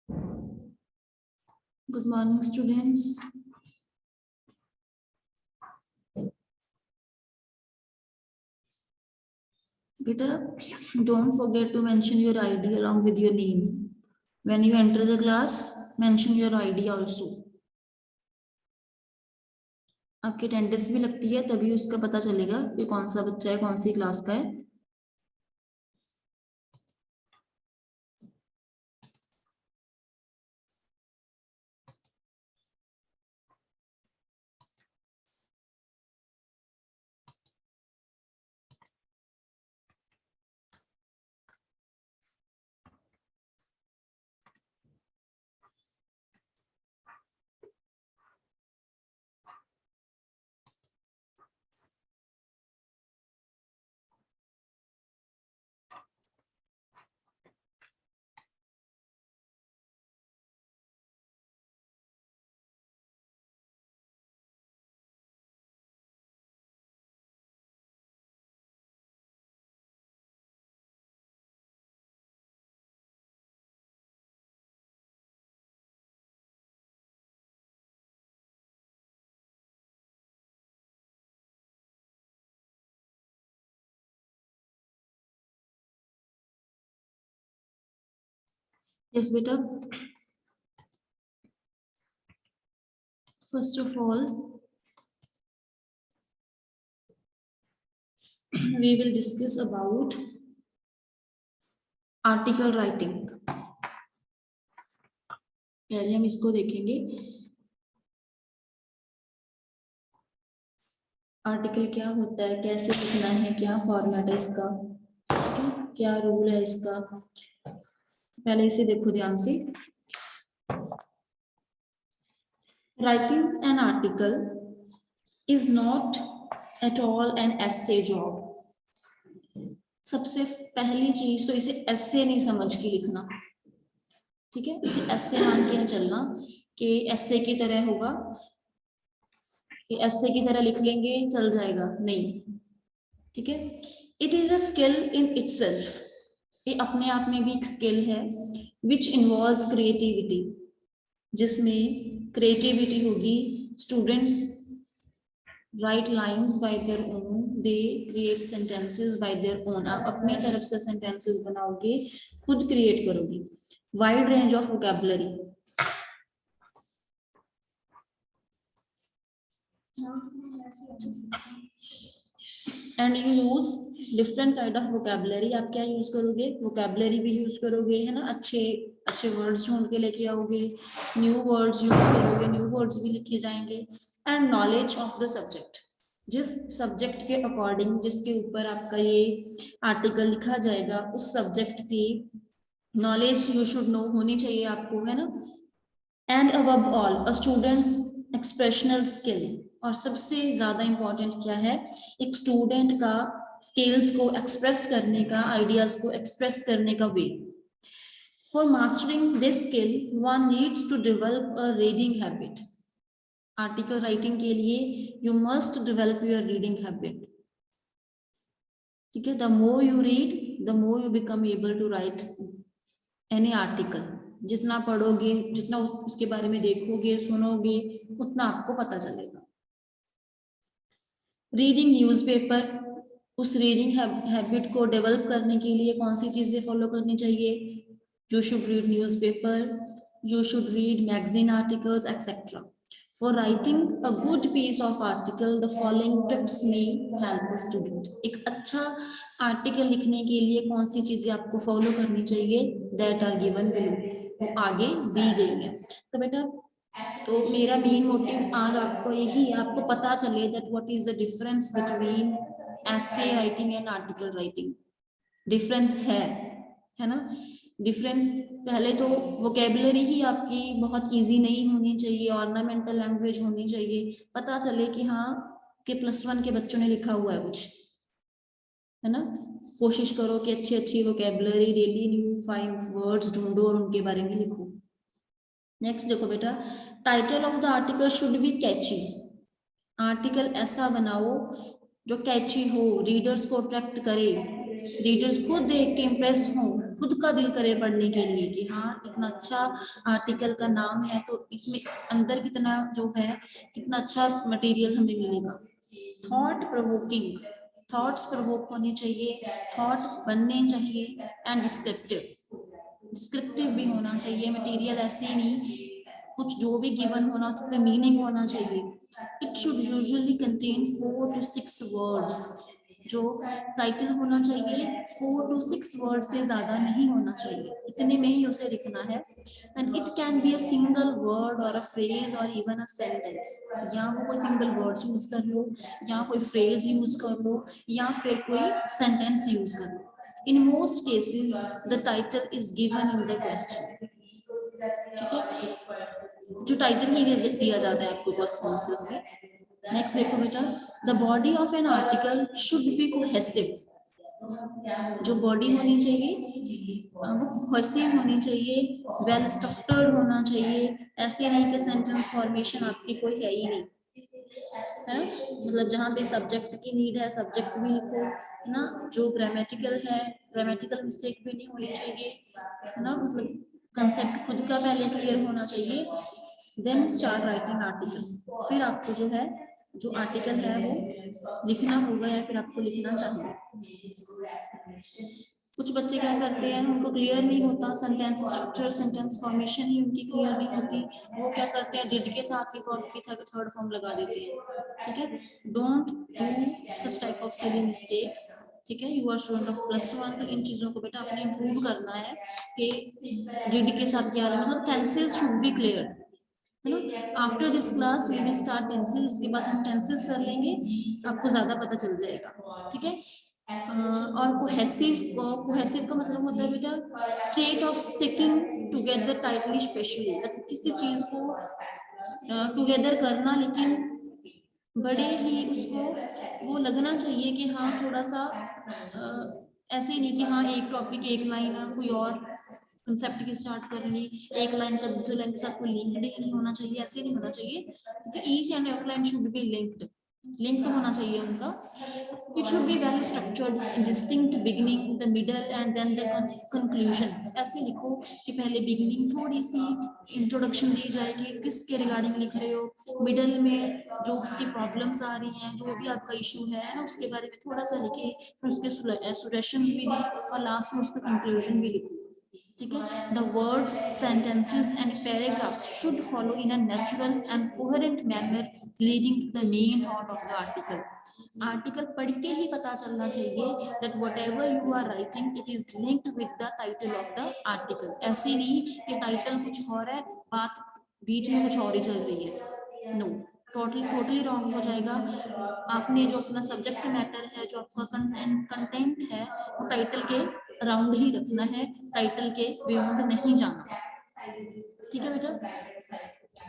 Good morning, students. Beta, don't forget to mention your ID along with your name. When you enter the class, mention your ID also. आपकी attendance भी लगती है, तभी उसका पता चलेगा कि कौन सा बच्चा है, कौन सी क्लास का है. Yes, beta. First of all, we will discuss about article writing. पहले हम इसको देखेंगे. आर्टिकल क्या होता है, कैसे लिखना है, क्या फॉर्मेट है इसका, क्या रूल है इसका. पहले इसे देखो ध्यान से. Writing an article is not at all an essay job. सबसे पहली चीज तो इसे ऐसे नहीं समझ के लिखना, ठीक है. इसे ऐसे मान के नहीं चलना कि ऐसे की तरह होगा, कि ऐसे की तरह लिख लेंगे चल जाएगा, नहीं, ठीक है. It is a skill in itself. ये अपने आप में भी एक स्किल है. विच इन्वॉल्व्स क्रिएटिविटी, जिसमें क्रिएटिविटी होगी. Students write lines by their own, they create sentences by their own. आप अपनी तरफ से sentences बनाओगे, खुद create करोगे. Wide range of vocabulary. And you use different kind of vocabulary. आप क्या use करोगे? Vocabulary भी use करोगे, है ना. अच्छे अच्छे words ढूंढ के लेके आओगे, new words use करोगे, new words भी लिखे जाएंगे. And knowledge of the subject. जिस सब्जेक्ट के अकॉर्डिंग, जिसके ऊपर आपका ये आर्टिकल लिखा जाएगा, उस सब्जेक्ट की नॉलेज यू शुड नो होनी चाहिए आपको, है ना. And above all a students expressional skill. और सबसे ज्यादा इंपॉर्टेंट क्या है, एक स्टूडेंट का स्किल्स को एक्सप्रेस करने का, आइडियाज को एक्सप्रेस करने का way. For mastering this skill one needs to develop a reading habit. Article writing के लिए you must develop your reading habit, ठीक है. The more you read, the more you become able to write any article. जितना पढ़ोगे, जितना उसके बारे में देखोगे, सुनोगे, उतना आपको पता चलेगा. Reading newspaper. उस रीडिंग हैबिट को डेवलप करने के लिए कौन सी चीजें फॉलो करनी चाहिए. You should read newspaper, you should read magazine articles, etc. For writing a good piece of article, the following tips may help a student. एक अच्छा आर्टिकल लिखने के लिए कौन सी चीजें आपको फॉलो करनी चाहिए, that are given below, वो आगे दी गई है. तो बेटा, तो मेरा मेन मोटिव आज आपको यही है, आपको पता चले that what is the difference between essay writing and article writing. Difference है ना. डिफरेंस, पहले तो वोकेबलरी ही आपकी बहुत इजी नहीं होनी चाहिए, ऑर्नामेंटल लैंग्वेज होनी चाहिए, पता चले कि हाँ कि +1 के बच्चों ने लिखा हुआ है कुछ, है ना. कोशिश करो कि अच्छी अच्छी वोकेबलरी, डेली न्यू 5 वर्ड्स ढूंढो और उनके बारे में लिखो. नेक्स्ट देखो बेटा, title of the article should be catchy. Article ऐसा बनाओ जो कैची हो, रीडर्स को अट्रैक्ट करे, रीडर्स को देख के इम्प्रेस हो. खुद का दिल करे पढ़ने के लिए कि हाँ इतना अच्छा आर्टिकल का नाम है तो इसमें अंदर कितना जो है कितना अच्छा मटेरियल हमें मिलेगा। थॉट प्रोवोकिंग, थॉट्स प्रोवोक होने चाहिए, थॉट बनने चाहिए, एंड डिस्क्रिप्टिव, डिस्क्रिप्टिव भी होना चाहिए मटेरियल, ऐसे ही नहीं कुछ जो भी गिवन होना उसका मीनिंग होना चाहिए। It should usually contain 4 to 6 words, जो टाइटल होना चाहिए 4 to 6 वर्ड से ज्यादा नहीं होना चाहिए, इतने में ही उसे लिखना है। And it can be a single word और अ फ्रेज और इवन अ सेंटेंस, या वो कोई सिंगल वर्ड यूज कर लो या कोई फ्रेज यूज कर लो या फिर कोई सेंटेंस यूज कर लो। In most cases, the title is given in the question. ठीक है, जो टाइटल ही दिया जाता है आपको क्वेश्चन में। नेक्स्ट देखो बेटा, the body of an article should B cohesive, जो बॉडी होनी चाहिए वो कोहेसिव होनी चाहिए, वेल स्ट्रक्चर्ड होना चाहिए, ऐसे नहीं कि सेंटेंस फॉर्मेशन आपकी कोई है ही नहीं, है ना, मतलब जहाँ पे सब्जेक्ट की नीड है सब्जेक्ट भी लिखो, है ना, जो ग्रामेटिकल है ग्रामेटिकल मिस्टेक भी नहीं होनी चाहिए, है ना, मतलब कंसेप्ट खुद का पहले क्लियर होना चाहिए, देन स्टार्ट राइटिंग आर्टिकल। फिर आपको जो है जो आर्टिकल है वो लिखना होगा या फिर आपको लिखना चाहिए। कुछ बच्चे क्या करते हैं, उनको क्लियर नहीं होता सेंटेंस स्ट्रक्चर, सेंटेंस फॉर्मेशन ही उनकी क्लियर नहीं होती, वो क्या करते हैं डिड के साथ ही फॉर्म की थर्ड फॉर्म लगा देते हैं। ठीक है, don't do such type of silly mistakes. ठीक है, यू आर स्टूडेंट ऑफ +1, तो इन चीजों को बेटा आपने इम्प्रूव करना है कि डिड के साथ क्या है, मतलब टेंसेस शुड बी क्लियर, है ना। After this class we will start tenses, इसके बाद हम टेंसेस कर लेंगे, आपको ज्यादा पता चल जाएगा। ठीक है, और कोहेसिव का मतलब होता है बेटा state of sticking together tightly specially, मतलब किसी चीज को टुगेदर करना, लेकिन बड़े ही उसको वो लगना चाहिए कि हाँ थोड़ा सा ऐसे ही नहीं कि हाँ एक टॉपिक एक लाइन कोई और कंसेप्ट की स्टार्ट करनी, एक लाइन का दूसरी लाइन के साथ कोई लिंक्ड ही नहीं होना चाहिए, ऐसे नहीं होना चाहिए, क्योंकि each and every line should be linked होना चाहिए उनका। It should be well structured, distinct beginning, the middle and then the conclusion. ऐसे लिखो कि पहले बिगिनिंग थोड़ी सी इंट्रोडक्शन दी जाए कि किसके रिगार्डिंग लिख रहे हो, मिडल में जो उसकी प्रॉब्लम्स आ रही हैं, जो भी आपका इशू है ना उसके बारे में थोड़ा सा लिखे, फिर उसके सजेशंस भी दें और लास्ट में उसका कंक्लूजन भी लिखो। ठीक है, the words, sentences and paragraphs should follow in a natural and coherent manner leading to the main thought of the article. Article पढ़ के ही पता चलना चाहिए that whatever you are writing it is linked with the title of the article. ऐसे नहीं कि title कुछ और है बात बीच में कुछ और ही चल रही है, नो, टोटली रॉन्ग हो जाएगा। आपने जो अपना सब्जेक्ट मैटर है, जो आपका कंटेंट है, वो टाइटल के अराउंड ही रखना है, टाइटल के बियॉन्ड नहीं जाना। ठीक है बेटा,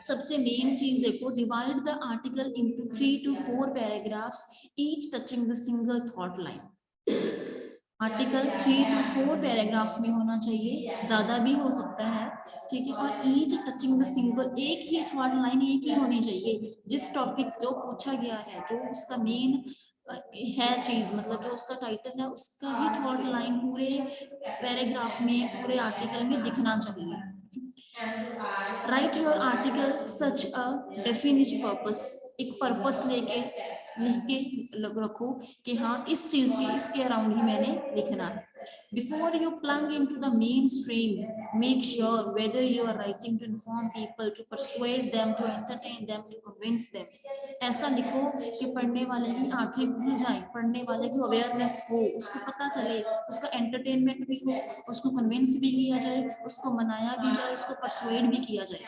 सबसे मेन चीज देखो, divide the article into 3 to 4 paragraphs each touching the single thought line. Article 3 to 4 paragraphs में होना चाहिए, ज्यादा भी हो सकता है। ठीक है, और ईच टचिंग द सिंगल, एक ही थॉट लाइन एक ही होनी चाहिए, जिस टॉपिक जो पूछा गया है, जो उसका मेन है चीज, मतलब जो उसका टाइटल है उसका ही थॉट लाइन पूरे पैराग्राफ में पूरे आर्टिकल में दिखना चाहिए। Right your article such a definite purpose, एक पर्पस लेके लिख के रखो कि हाँ इस चीज के इसके अराउंड ही मैंने लिखना है। Before you plunge into the mainstream, make sure whether you are writing to inform people, to persuade them, to entertain them, to convince them. ऐसा लिखो कि पढ़ने वाले की आंखें खुल जाए, पढ़ने वाले की अवेयरनेस हो, उसको पता चले, उसका एंटरटेनमेंट भी हो, उसको कन्विंस भी किया जाए, उसको मनाया भी जाए, उसको परसुएड भी किया जाए।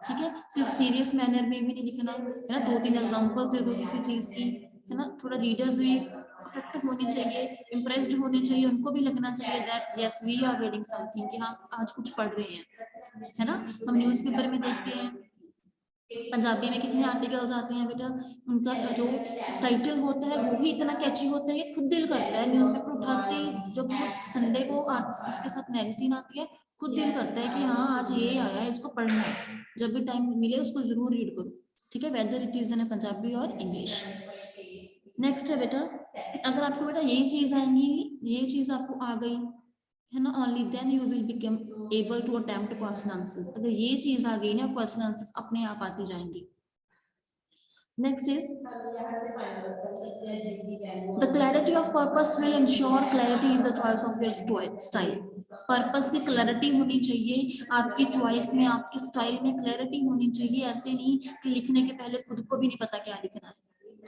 ठीक है, सिर्फ सीरियस मैनर में भी नहीं लिखना, है ना, 2-3 एग्जांपल्स दे दो किसी चीज की, है ना, थोड़ा रीडर्स भी अफेक्ट होने चाहिए, इम्प्रेस्ड होने चाहिए, उनको भी लगना चाहिए that yes we are reading something, कि हम आज कुछ पढ़ रहे हैं, है ना। हम न्यूज़पेपर में देखते हैं पंजाबी में कितने आर्टिकल्स आते हैं बेटा, उनका जो टाइटल होता है वो ही इतना कैची होता है कि खुद दिल करता है न्यूज़पेपर उठाते ही, जब संडे को उसके साथ मैगजीन आती है, खुद दिल करता है कि हाँ आज ये आया है, इसको पढ़ना है, जब भी टाइम मिले उसको जरूर रीड करो। ठीक है, whether it is in Punjabi और इंग्लिश। नेक्स्ट है बेटा, अगर आपको बेटा ये चीज आएंगी, ये चीज आपको आ गई, है ना, only then you will become able to attempt question answers. अगर ये चीज आ गई ना, क्वेश्चन आंसर्स अपने आप आती जाएंगी। Next is the clarity of purpose will ensure clarity in the choice of your style. Purpose की क्लैरिटी होनी चाहिए आपकी चॉइस में, आपके स्टाइल में क्लैरिटी होनी चाहिए। ऐसे नहीं कि लिखने के पहले खुद को भी नहीं पता क्या लिखना है।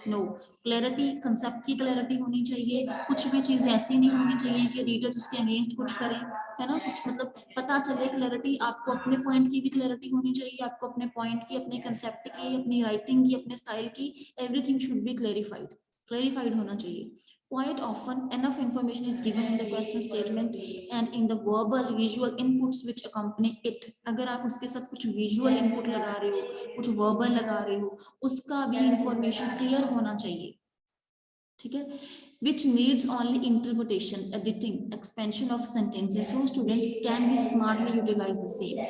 नो, क्लैरिटी, कंसेप्ट की क्लैरिटी होनी चाहिए। कुछ भी चीज ऐसी नहीं होनी चाहिए कि रीडर्स उसके अगेंस्ट कुछ करें, है ना, कुछ मतलब पता चले क्लैरिटी। आपको अपने पॉइंट की भी क्लैरिटी होनी चाहिए, आपको अपने पॉइंट की, अपने कंसेप्ट की, अपनी राइटिंग की, अपने स्टाइल की, एवरीथिंग शुड बी क्लैरिफाइड होना चाहिए। Quite often enough information is given in the question statement and in the verbal visual inputs which accompany it. अगर आप उसके साथ कुछ visual input लगा रहे हो, कुछ verbal लगा रहे हो, उसका भी information clear होना चाहिए, ठीक है। Which needs only interpretation, editing, expansion of sentences, so students can be smartly utilize the same.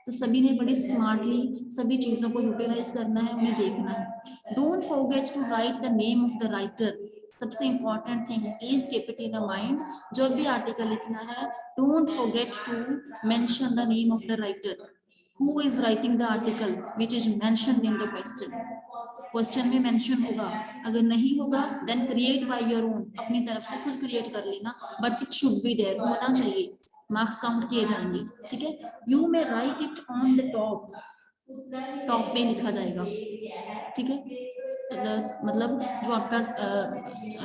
तो सभी ने बड़ी स्मार्टली सभी चीजों को यूटिलाइज करना है, उन्हें देखना है। Don't forget to write the name of the writer. सबसे important thing, please keep it in a mind, जब भी आर्टिकल लिखना है don't forget to mention the name of the writer, who is writing the article which is mentioned in the question में mention होगा। अगर नहीं होगा then create by your own, अपनी तरफ से खुद क्रिएट कर लेना, but it should be there, होना चाहिए, मार्क्स काउंट किए जाएंगे, ठीक है। You may write it on the top, top पे लिखा जाएगा, ठीक है। मतलब जो आपका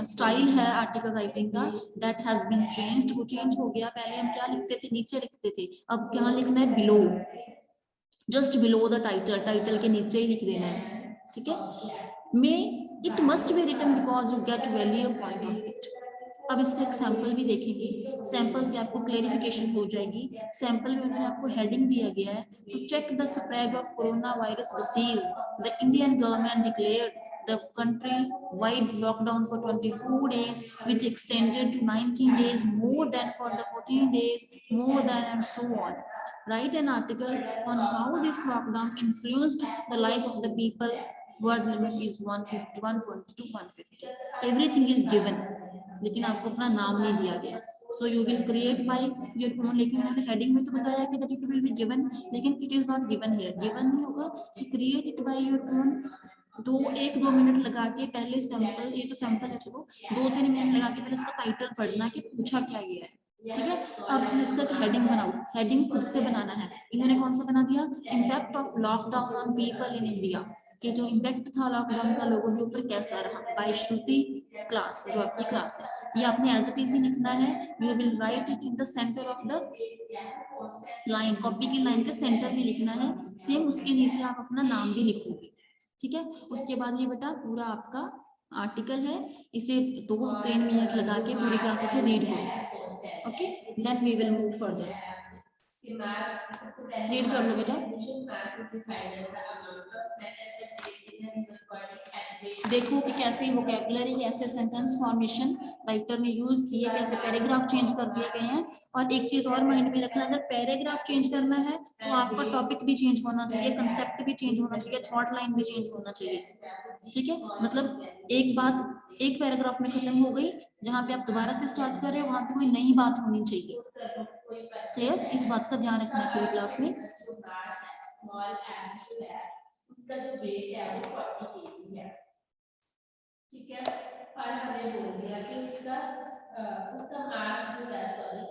स्टाइल है आर्टिकल राइटिंग का, दैट हैज बीन चेंज्ड, वो चेंज हो गया। पहले हम क्या लिखते थे, नीचे लिखते थे, अब क्या लिखना है, below, just below the title, title के नीचे ही लिख देना है, ठीक है। May it must be written because you get value point of it. अब इसका एक सैंपल भी देखेंगे, सैंपल से आपको क्लेरिफिकेशन हो जाएगी। सैंपल में उन्होंने आपको हेडिंग दिया गया है, to check the spread of corona virus disease the Indian government declared the country-wide lockdown for 24 days, which extended to 19 days, more than for the 14 days, more than, and so on. Write an article on how this lockdown influenced the life of the people. Word limit is 150, 120 to 150. Everything is given, लेकिन आपको अपना नाम नहीं दिया गया। So you will create by your own, लेकिन उन्होंने heading में तो बताया कि that it will be given, लेकिन it is not given here, given नहीं होगा। So create it by your own। एक दो मिनट लगा के पहले सैंपल, ये तो सैंपल है, चलो 2-3 मिनट लगा के पहले उसका टाइटल पढ़ना कि पूछा क्या गया है, ठीक है। अब इसका हेडिंग बनाओ, हेडिंग खुद से बनाना है। इन्होंने कौन सा बना दिया, impact of lockdown on people in India, कि जो इम्पैक्ट था लॉकडाउन का लोगों के ऊपर कैसा रहा, बाय श्रुति क्लास, जो आपकी क्लास है। ये आपने एज इट इज ही लिखना है। You will write it in the centre of the line, copy की लाइन के सेंटर में लिखना है। सेम उसके नीचे आप अपना नाम भी लिखोगे, ठीक है। उसके बाद ये बेटा पूरा आपका आर्टिकल है, इसे 2-3 मिनट लगा के पूरी क्लास से रीड करो, okay. Then we will move further. Read कर लो बेटा, देखो कि कैसे वोकैबुलरी, कैसे सेंटेंस फॉर्मेशन राइटर ने यूज की है, कैसे पैराग्राफ चेंज कर दिए गए हैं। और एक चीज और माइंड में रखना, अगर पैराग्राफ चेंज करना है तो आपका टॉपिक भी चेंज होना चाहिए, कंसेप्ट भी चेंज होना चाहिए, थॉट लाइन भी चेंज होना चाहिए, ठीक है। मतलब एक बात एक पैराग्राफ में खत्म हो गई, जहां पे आप दोबारा से स्टार्ट कर रहे हो वहां पे कोई नई बात होनी चाहिए, क्लियर। इस बात का ध्यान रखना है पूरी क्लास में। उसका जो वेट है वो 40 kg है, ठीक है। और हमने बोल दिया कि उसका मास जो है, सॉरी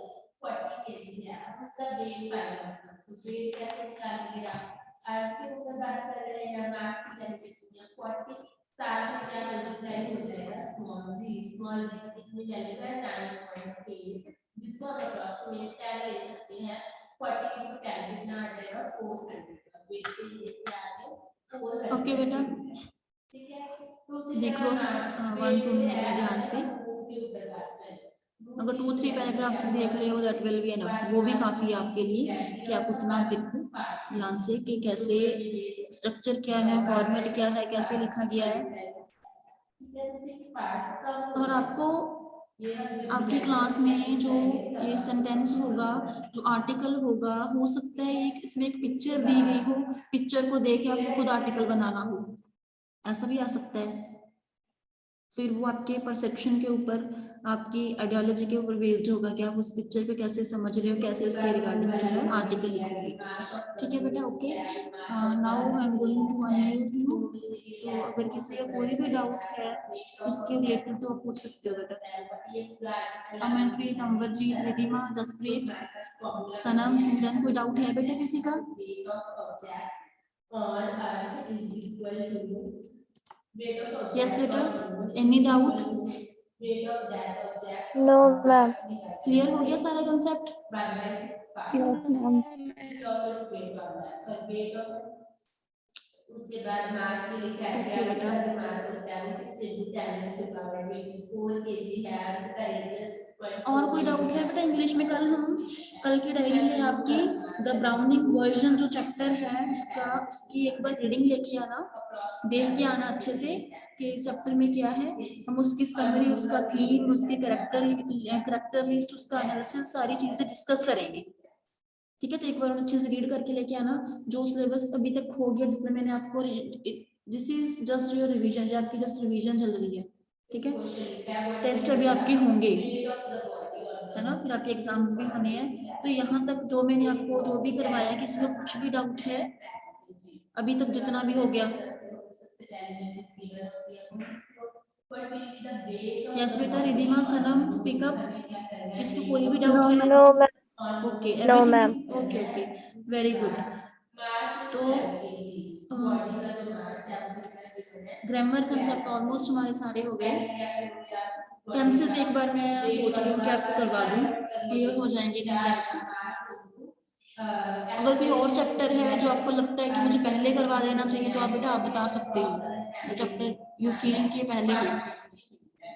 40 kg है, उसका वेट फाइंड करना। तो वेट कैसे निकालेंगे आप के ऊपर बात कर रहे हैं, मास की कैलकुलेशन है। 40 साथ में क्या मल्टीप्लाई हो जाएगा, स्मॉल जी कितनी वैल्यू है 9.8, जिसको हम अप्रॉक्सीमेट 10 ले सकते हैं। 40 को 10 कितना आ जाएगा, 400 का वेट के लिए क्या आ गया, ओके बेटा, ठीक है। तो देख लो 1-2 मिनट में ध्यान से। अगर 2-3 पैराग्राफ्स में देख रहे हो दैट विल बी एनफ, वो भी काफी है आपके लिए कि आप उतना देखो ध्यान से कि कैसे स्ट्रक्चर क्या है, फॉर्मेट क्या है, कैसे लिखा गया है। और आपको आपकी क्लास में जो ये सेंटेंस होगा, जो आर्टिकल होगा, हो सकता है एक इसमें एक पिक्चर दी गई हो, पिक्चर को देख के आपको खुद आर्टिकल बनाना हो, ऐसा भी आ सकता है। फिर वो आपके परसेप्शन के ऊपर आपकी आइडियोलॉजी के ऊपर बेस्ड होगा कि आप उस पिक्चर पे कैसे समझ रहे हो, कैसे उसके रिगार्डिंग जो है आर्टिकल लिखोगे। ठीक है बेटा, okay. Now I am going to unmute you. तो अगर किसी का कोई भी डाउट है इसके रिलेटेड तो आप पूछ सकते हो बेटा। अमनप्रीत, अंबरजीत, रिधिमा, जसप्रीत, सनम, सिमरन, कोई डाउट है बेटा किसी का? यस बेटा, any doubt? No ma'am. Clear हो गया सारा कंसेप्ट? Yes ma'am. उसके बाद मास के लिए क्या क्या बेटा, जो मास होता है वो 6 into 10⁻24 kg है। उसका रेडियस 6.4। और कोई डाउट है बेटा इंग्लिश में? कल की डायरी है आपकी, द ब्राउनिंग वर्जन जो चैप्टर है उसकी एक बार रीडिंग लेके आना, देख के आना अच्छे से कि इस चैप्टर में क्या है। हम उसकी समरी, उसका थीम, उसकी करेक्टर लिस्ट, उसका एनालिसिस, सारी चीजें डिस्कस करेंगे। ठीक है, तो एक बार अच्छे से रीड करके लेके आना। जो सिलेबस अभी तक हो गया, जितना मैंने आपको, this is just your revision, ये आपकी जस्ट रिवीजन चल रही है। ठीक है, टेस्ट अभी आपके होंगे, है ना, फिर आपके एग्जाम्स भी होने हैं। तो यहाँ तक जो मैंने आपको जो भी करवाया, किसी को कुछ भी डाउट है अभी तक जितना भी हो गया? यस बेटा, रिधिमा, सनम, स्पीक अप। किसको कोई भी डाउट है? No ma'am. Okay, No, everything ma'am. Is okay, okay, very good. तो ग्रामर कंसेप्ट ऑलमोस्ट हमारे सारे हो गए। टेंसेस एक बार मैं सोच रही हूँ कि आपको करवा दूँ, क्लियर हो जाएंगे कंसेप्ट्स। अगर कोई और चैप्टर है जो आपको लगता है कि मुझे पहले करवा देना चाहिए, तो आप बेटा आप बता सकते हो। वो चैप्टर यू फील कि पहले हो,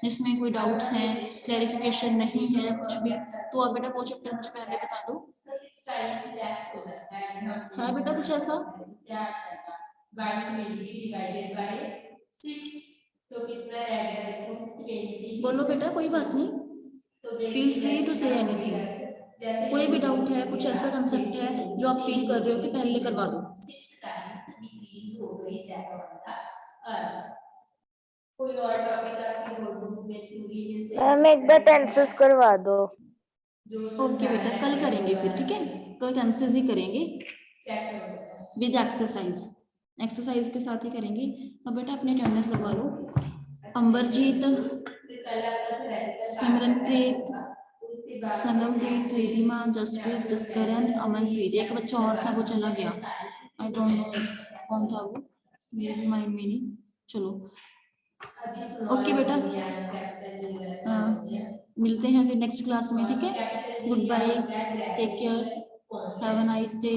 जिसमें कोई डाउट्स हैं, क्लैरिफिकेशन नहीं है कुछ भी, तो आप बेटा वो चैप्टर मुझे पहले बता दो। है बेटा कुछ ऐसा? तो कितना रहेगा देखो, 20। बोलो बेटा, कोई बात नहीं, feel free to say anything. कोई भी डाउट है, कुछ ऐसा कंसेप्ट है जो आप फील कर रहे हो कि पहले करवा दो। कोई और टॉपिक आपकी नोटबुक में पूरी जैसे मैम एक बार टेंसेस करवा दो। ओके बेटा, कल करेंगे फिर, ठीक है, कल टेंसेस ही करेंगे विद एक्सरसाइज के साथ ही करेंगे। अब बेटा अपने अटेंडेंस लगवा लो। अंबरजीत, सिमरनप्रीत, सनमप्रीत, रिधिमा, जसप्रीत, जसकरण, अमनप्रीत, एक बच्चा और था वो चला गया, आई डोंट नो कौन था वो, मेरे भी माइंड में नहीं। चलो ओके बेटा, मिलते हैं फिर नेक्स्ट क्लास में, ठीक है। Goodbye, take care, have a nice day.